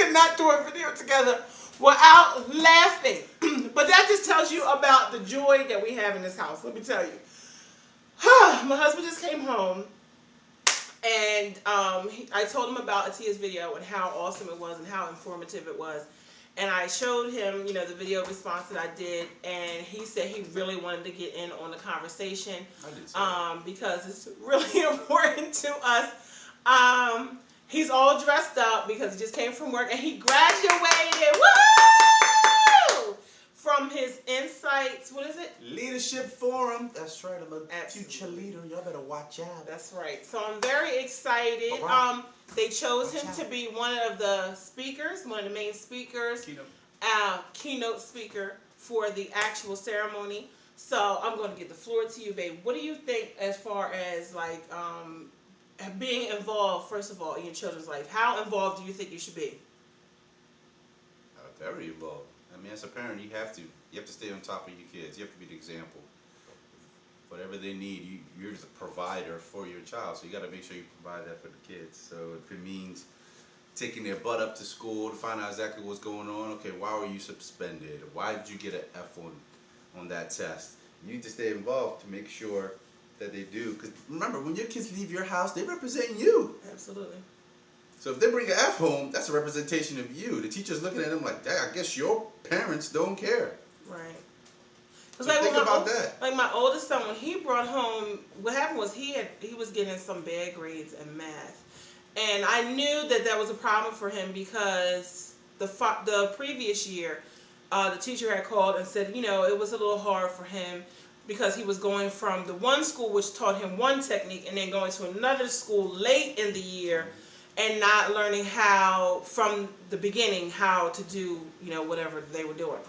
cannot do a video together without laughing. But that just tells you about the joy that we have in this house. Let me tell you. My husband just came home, and I told him about Ateyaa's video and how awesome it was and how informative it was. And I showed him, you know, the video response that I did, and he said he really wanted to get in on the conversation because it's really important to us. He's all dressed up because he just came from work, and he graduated. Woo! From his Insights, what is it? Leadership Forum. That's right. I'm a future leader. Y'all better watch out. That's right. So I'm very excited. Right. They chose him to be one of the speakers, one of the main speakers, keynote speaker for the actual ceremony. So I'm going to give the floor to you, babe. What do you think as far as like being involved, first of all, in your children's life? How involved do you think you should be? Very involved. I mean, as a parent, you have to stay on top of your kids. You have to be the example. Whatever they need, you're the provider for your child, so you got to make sure you provide that for the kids. So if it means taking their butt up to school to find out exactly what's going on, okay, why were you suspended? Why did you get an F on that test? You need to stay involved to make sure that they do. Because remember, when your kids leave your house, they represent you. Absolutely. So if they bring an F home, that's a representation of you. The teacher's looking at them like, Dad, I guess your parents don't care. Right. So like think about that. Like my oldest son, when he brought home, what happened was he was getting some bad grades in math, and I knew that was a problem for him because the previous year, the teacher had called and said, you know, it was a little hard for him because he was going from the one school which taught him one technique and then going to another school late in the year and not learning how from the beginning how to do, you know, whatever they were doing.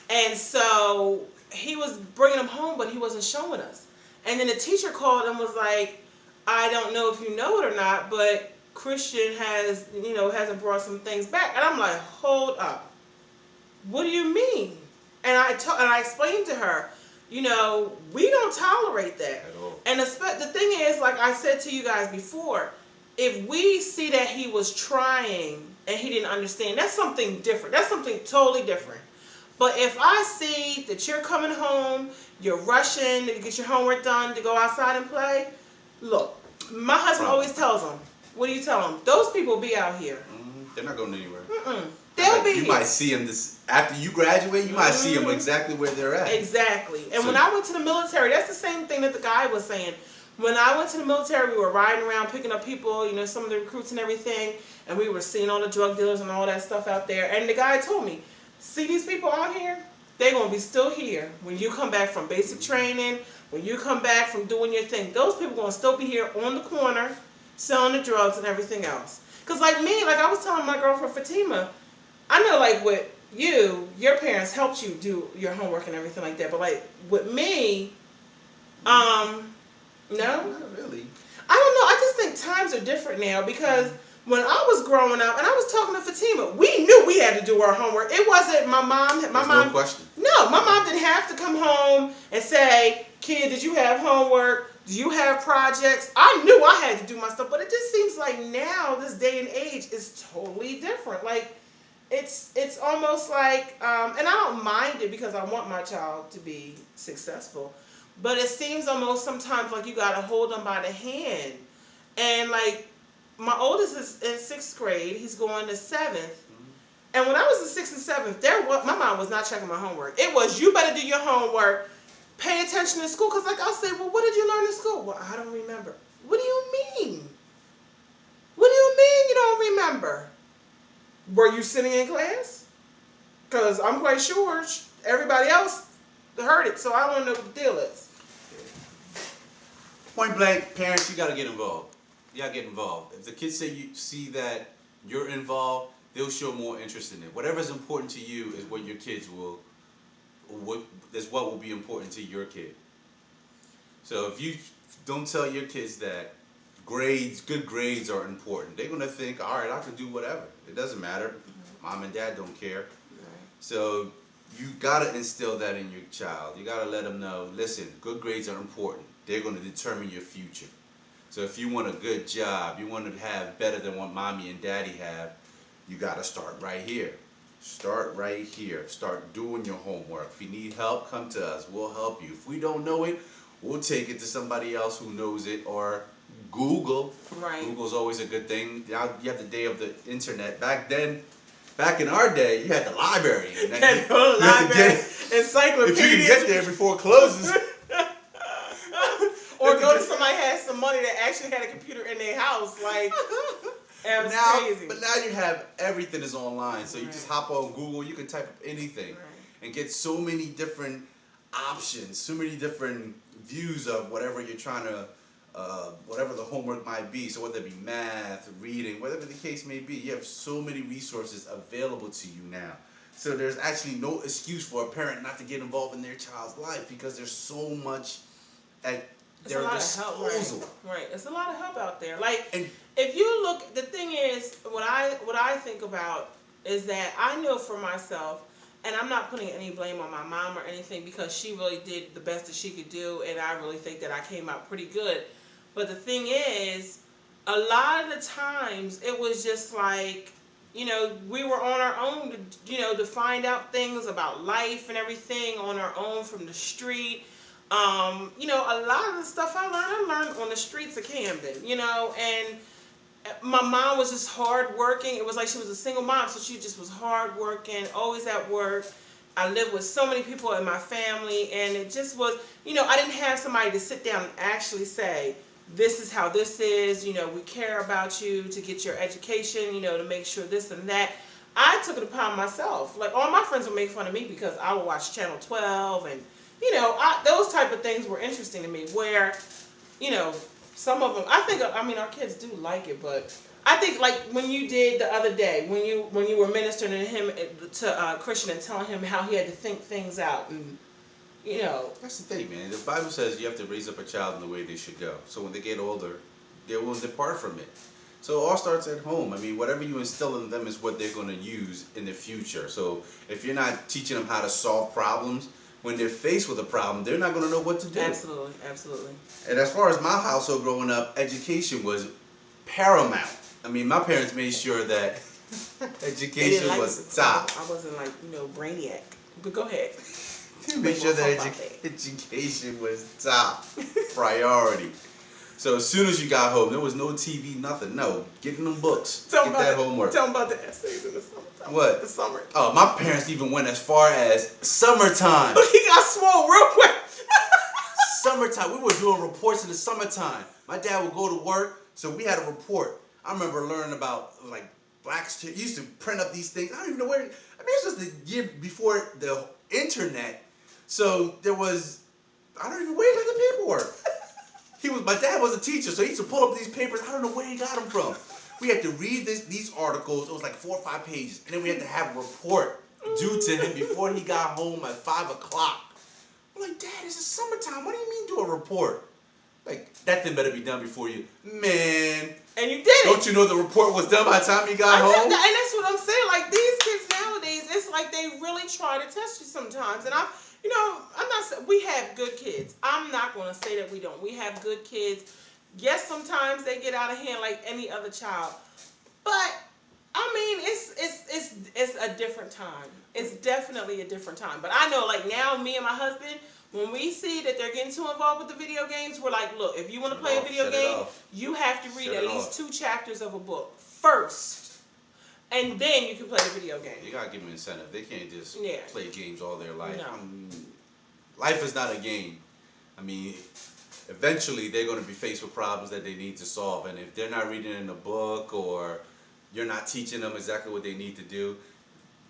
And so he was bringing them home, but he wasn't showing us. And then the teacher called and was like, I don't know if you know it or not, but Christian hasn't brought some things back. And I'm like, hold up. What do you mean? And I explained to her, you know, we don't tolerate that. At all. And the thing is, like I said to you guys before, if we see that he was trying and he didn't understand, that's something different. That's something totally different. But if I see that you're coming home, you're rushing to get your homework done, to go outside and play, look, my husband always tells them, what do you tell them? Those people be out here. They're not going anywhere. They'll be here. You might see them after you graduate, you might see them exactly where they're at. Exactly. And when I went to the military, that's the same thing that the guy was saying. When I went to the military, we were riding around picking up people, you know, some of the recruits and everything, and we were seeing all the drug dealers and all that stuff out there. And the guy told me, see these people out here? They're going to be still here when you come back from basic training, when you come back from doing your thing. Those people are going to still be here on the corner selling the drugs and everything else. Because like me, like I was telling my girlfriend Fatima, I know like with you, your parents helped you do your homework and everything like that. But like with me, no? Not really. I don't know. I just think times are different now because when I was growing up, and I was talking to Fatima, we knew we had to do our homework. It wasn't my mom. No question. No, my mom didn't have to come home and say, kid, did you have homework? Do you have projects? I knew I had to do my stuff, but it just seems like now, this day and age, is totally different. Like, it's almost like, and I don't mind it because I want my child to be successful, but it seems almost sometimes like you got to hold them by the hand. And like, my oldest is in 6th grade. He's going to 7th. And when I was in 6th and 7th, my mom was not checking my homework. It was, you better do your homework. Pay attention in school. Because like I'll say, well, what did you learn in school? Well, I don't remember. What do you mean? What do you mean you don't remember? Were you sitting in class? Because I'm quite sure everybody else heard it. So I want to know what the deal is. Point blank, parents, you got to get involved. You got to get involved. If the kids see that you're involved, they'll show more interest in it. Whatever's important to you is what your kids is what will be important to your kid. So if you don't tell your kids that good grades are important, they're going to think, all right, I can do whatever. It doesn't matter. Mom and dad don't care. So you got to instill that in your child. You got to let them know, listen, good grades are important. They're going to determine your future. So if you want a good job, you want to have better than what mommy and daddy have, you got to start right here. Start right here. Start doing your homework. If you need help, come to us. We'll help you. If we don't know it, we'll take it to somebody else who knows it, or Google. Right. Google's always a good thing. Now you have the day of the internet. Back in our day, you had the library. You had the library, encyclopedia. If you can get there before it closes. Or go to somebody who has some money that actually had a computer in their house. Like, that was crazy. But now you have everything is online. So you just hop on Google, you can type up anything and get so many different options, so many different views of whatever you're trying to, whatever the homework might be. So whether it be math, reading, whatever the case may be, you have so many resources available to you now. So there's actually no excuse for a parent not to get involved in their child's life, because there's so much at their disposal. Right. It's a lot of help out there. Like, if you look, the thing is, what I think about is that I know for myself, and I'm not putting any blame on my mom or anything, because she really did the best that she could do, and I really think that I came out pretty good. But the thing is, a lot of the times, it was just like, you know, we were on our own to, you know, to find out things about life and everything on our own from the street. You know, a lot of the stuff I learned on the streets of Camden, you know, and my mom was just hard working. It was like she was a single mom, so she just was hard working, always at work. I lived with so many people in my family, and it just was, you know, I didn't have somebody to sit down and actually say, this is how this is, you know, we care about you to get your education, you know, to make sure this and that. I took it upon myself. Like, all my friends would make fun of me because I would watch Channel 12, and, you know, those type of things were interesting to me, where, you know, some of them, I mean, our kids do like it, but I think, like, when you did the other day, when you were ministering to him, to Christian, and telling him how he had to think things out, and, you know. That's the thing, man. The Bible says you have to raise up a child in the way they should go. So when they get older, they will depart from it. So it all starts at home. I mean, whatever you instill in them is what they're going to use in the future. So if you're not teaching them how to solve problems, when they're faced with a problem, they're not going to know what to do. Absolutely, absolutely. And as far as my household growing up, education was paramount. I mean, my parents made sure that education was top. I wasn't like, you know, brainiac. But go ahead. Make sure that education was top priority. So as soon as you got home, there was no TV, nothing. No, getting them books. Get that homework. Tell them about the essays in the summer. What? The summer. Oh, my parents even went as far as summertime. Look, he got swole real quick. Summertime. We were doing reports in the summertime. My dad would go to work, so we had a report. I remember learning about, like, blacks. He used to print up these things. I don't even know where. I mean, this was the year before the internet. So there was, I don't even, where he got the paperwork. My dad was a teacher, so he used to pull up these papers. I don't know where he got them from. We had to read these articles. It was like 4 or 5 pages. And then we had to have a report due to him before he got home at 5 o'clock. I'm like, Dad, it's summertime. What do you mean do a report? Like, that thing better be done before you. Man. And you did it. Don't you know the report was done by the time he got home? And that's what I'm saying. Like, these kids nowadays, it's like they really try to test you sometimes. And you know, I'm not. We have good kids. I'm not going to say that we don't. We have good kids. Yes, sometimes they get out of hand like any other child, but I mean, it's a different time. It's definitely a different time. But I know, like, now, me and my husband, when we see that they're getting too involved with the video games, we're like, look, if you want to play a video game, you have to read at least 2 chapters of a book first. And then you can play the video game. You gotta give them incentive. They can't just play games all their life. No. Life is not a game. I mean, eventually they're going to be faced with problems that they need to solve. And if they're not reading in a book, or you're not teaching them exactly what they need to do,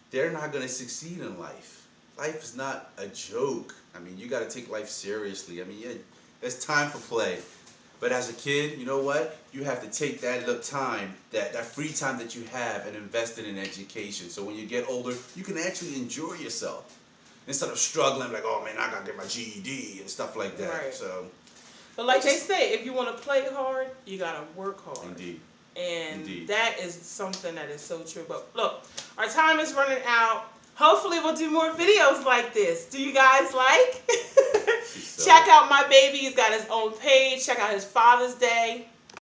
they're not going to succeed in life. Life is not a joke. I mean, you got to take life seriously. I mean, there's time for play. But as a kid, you know what? You have to take that little time, that free time that you have, and invest it in education. So when you get older, you can actually enjoy yourself instead of struggling like, oh man, I gotta get my GED and stuff like that. Right. So, but like they say, if you want to play hard, you gotta work hard. Indeed. And that is something that is so true. But look, our time is running out. Hopefully we'll do more videos like this. Do you guys like? Check out my baby. He's got his own page. Check out his Father's Day.